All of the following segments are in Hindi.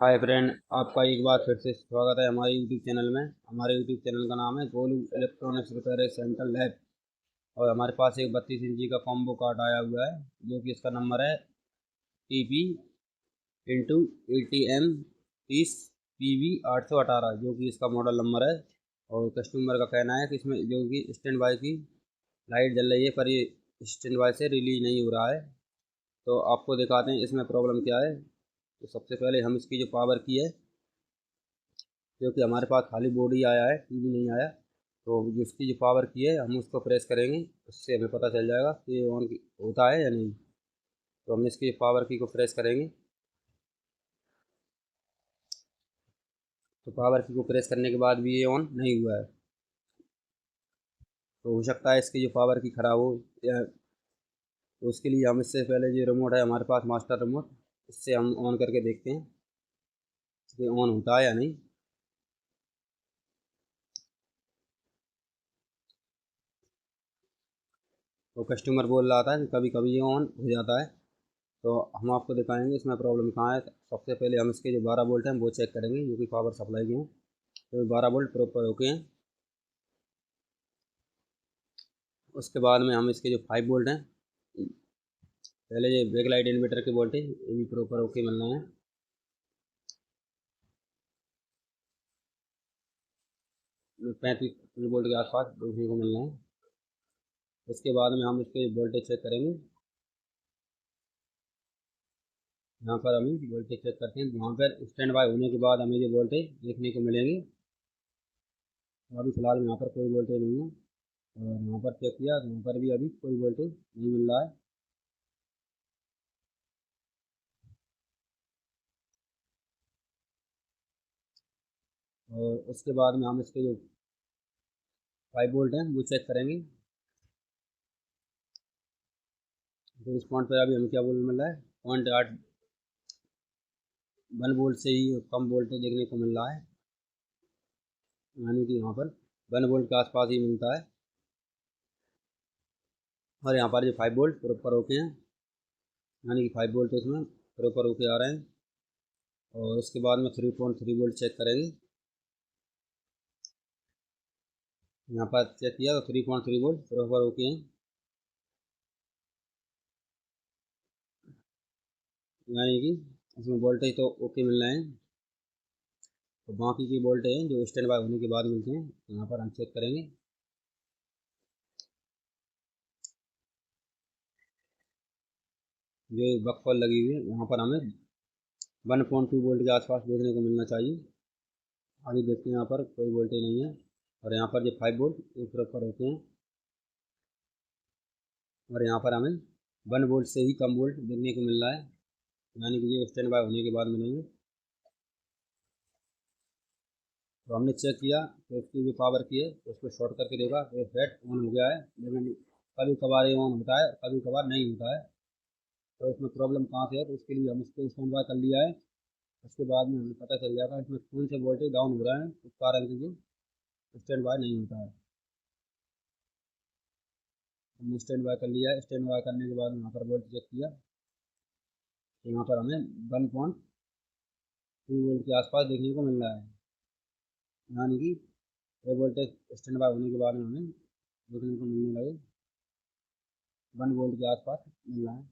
हाय फ्रेंड, आपका एक बार फिर से स्वागत है हमारे यूट्यूब चैनल में। हमारे यूट्यूब चैनल का नाम है Golu electronics repair centre lab. और हमारे पास एक 32 इंची का कॉम्बो कार्ड आया हुआ है, जो कि इसका नंबर है TP × ATM 30 PV 818, जो कि इसका मॉडल नंबर है। और कस्टमर का कहना है कि इसमें जो कि स्टैंड बाई की लाइट जल रही है, पर ये स्टैंड बाई से रिलीज नहीं हो रहा है। तो आपको दिखाते हैं इसमें प्रॉब्लम क्या है। तो सबसे पहले हम इसकी जो पावर की है, क्योंकि हमारे पास खाली बोर्ड ही आया है, टीवी नहीं आया। तो जिसकी जो पावर की है हम उसको प्रेस करेंगे, उससे हमें पता चल जाएगा कि ये ऑन होता है या नहीं। तो हम इसकी पावर की को प्रेस करेंगे। तो पावर की को प्रेस करने के बाद भी ये ऑन नहीं हुआ है। तो हो सकता है इसकी जो पावर की ख़राब हो, या तो उसके लिए हम इससे पहले जो रिमोट है हमारे पास मास्टर रिमोट, इससे हम ऑन करके देखते हैं कि ऑन होता है या नहीं। तो कस्टमर बोल रहा था कि कभी कभी ये ऑन हो जाता है। तो हम आपको दिखाएंगे इसमें प्रॉब्लम कहाँ है। सबसे पहले हम इसके जो 12 वोल्ट हैं वो चेक करेंगे, जो कि पावर सप्लाई के हैं। तो 12 वोल्ट प्रॉपर ओके हैं। उसके बाद में हम इसके जो 5 वोल्ट हैं, पहले ये बैक लाइट इन्वर्टर के वोल्टेज ये भी प्रॉपर ओके मिल रहे हैं। 35 वोल्ट के आसपास देखने को मिल रहे हैं। उसके बाद में हम इसके वोल्टेज चेक करेंगे। यहाँ पर हम वोल्टेज चेक करते हैं, यहाँ पर स्टैंड बाय होने के बाद हमें जो वोल्टेज देखने को मिलेंगे। तो अभी फिलहाल यहाँ पर कोई वोल्टेज नहीं है। और यहाँ पर चेक किया तो यहाँ पर भी अभी कोई वोल्टेज नहीं मिल रहा है। और उसके बाद में हम इसके जो 5 वोल्ट हैं वो चेक करेंगे। तो इस पॉइंट पर अभी हमें क्या बोल मिल रहा है, 0.8 1 वोल्ट से ही कम वोल्टेज देखने को मिल रहा है। यानी कि यहाँ पर 1 वोल्ट के आसपास ही मिलता है। और यहाँ पर जो 5 वोल्ट प्रॉपर ओके हैं, यानी कि 5 वोल्ट इसमें प्रॉपर ओके आ रहे हैं। और उसके बाद में 3.3 वोल्ट चेक करेंगे। यहाँ पर चेक किया तो 3.3 वोल्ट प्रॉपर ओके हैं, यानी कि इसमें वोल्टेज तो ओके मिल रहे हैं। तो बाकी की वोल्टेज हैं जो स्टैंड बाय होने के बाद मिलते हैं, तो यहाँ पर हम चेक करेंगे। जो बक कॉल लगी हुई है यहाँ पर हमें 1.2 वोल्ट के आसपास देखने को मिलना चाहिए। अभी देखते हैं यहाँ पर कोई वोल्टेज नहीं है। और यहाँ पर जो 5 वोल्ट एक प्रॉपर होते हैं। और यहाँ पर हमें 1 वोल्ट से ही कम वोल्ट देखने को मिल रहा है, यानी कि ये स्टैंड बाय होने के बाद मिलेंगे। तो हमने चेक किया तो इसकी जो पावर की है तो उसको शॉर्ट करके देखा तो ये फैट ऑन हो गया है, लेकिन कभी कभार ये ऑन होता है, कभी कभार नहीं होता है। तो इसमें प्रॉब्लम कहाँ से है, तो उसके लिए हम इसको स्टैंड बाय कर लिया है। उसके बाद में हमें पता चल जाएगा इसमें कौन से वोल्टेज डाउन हो रहा है, उस कारण से ये स्टैंड बाय नहीं होता है। हमने स्टैंड बाय कर लिया है। स्टैंड बाय करने के बाद यहाँ पर वोल्ट चेक किया तो यहाँ पर हमें 1.2 वोल्ट के आसपास देखने को मिल रहा है, यानी कि ये वोल्टेज स्टैंड बाय होने के बाद में हमें देखने को मिलने लगे 1 वोल्ट के आसपास मिल रहा है।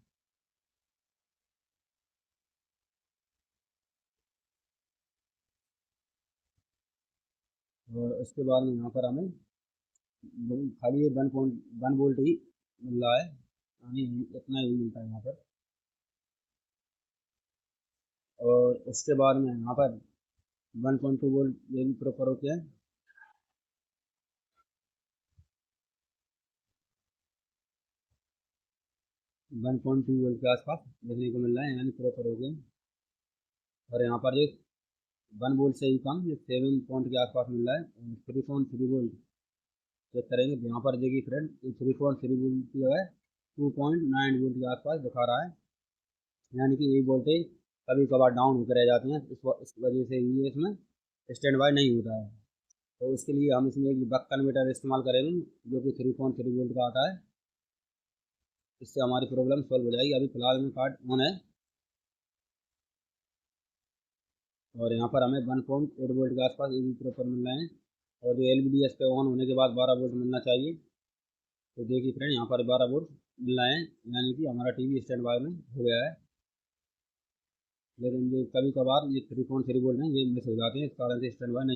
और उसके बाद में यहाँ पर हमें खाली ये 1.1 वोल्ट ही मिल रहा है, यानी इतना ही मिलता है यहाँ पर। और उसके बाद में यहाँ पर 1.2 वोल्ट ये भी प्रॉपर होते हैं। 1.2 वोल्ट के आसपास देखने को मिल रहा है, यानी प्रॉपर हो गए। और यहाँ पर ये 1 वोल्ट से ही कम ये 7 पॉइंट के आसपास मिल रहा है। 3.3 वोल्ट चेक करेंगे तो यहाँ पर देखिए फ्रेंड, ये 3.3 वोल्ट की जो है 2.9 वोल्ट के आसपास दिखा रहा है, यानी कि ये वोल्टेज कभी कभार डाउन होकर रह जाते हैं। इस वजह से ये इसमें स्टैंड बाय नहीं होता है। तो उसके लिए हम इसमें एक बक कन्वर्टर इस्तेमाल करेंगे, जो कि 3.3 वोल्ट का आता है। इससे हमारी प्रॉब्लम सॉल्व हो जाएगी। अभी फिलहाल में कार्ड ऑन है। और यहाँ पर हमें 1.8 वोल्ट के आसपास ये भी प्रॉपर मिल रहे हैं। और जो एलबीडी एस पे ऑन होने के बाद 12 वोल्ट मिलना चाहिए। तो देखिए फ्रेंड, यहाँ पर 12 वोल्ट मिल रहे हैं, यानी कि हमारा टीवी स्टैंड बाय में हो गया है। लेकिन जो कभी कभार ये 3.3 वोल्ट हैं, ये मिस हो जाते हैं, इस कारण से स्टैंड बाय नहीं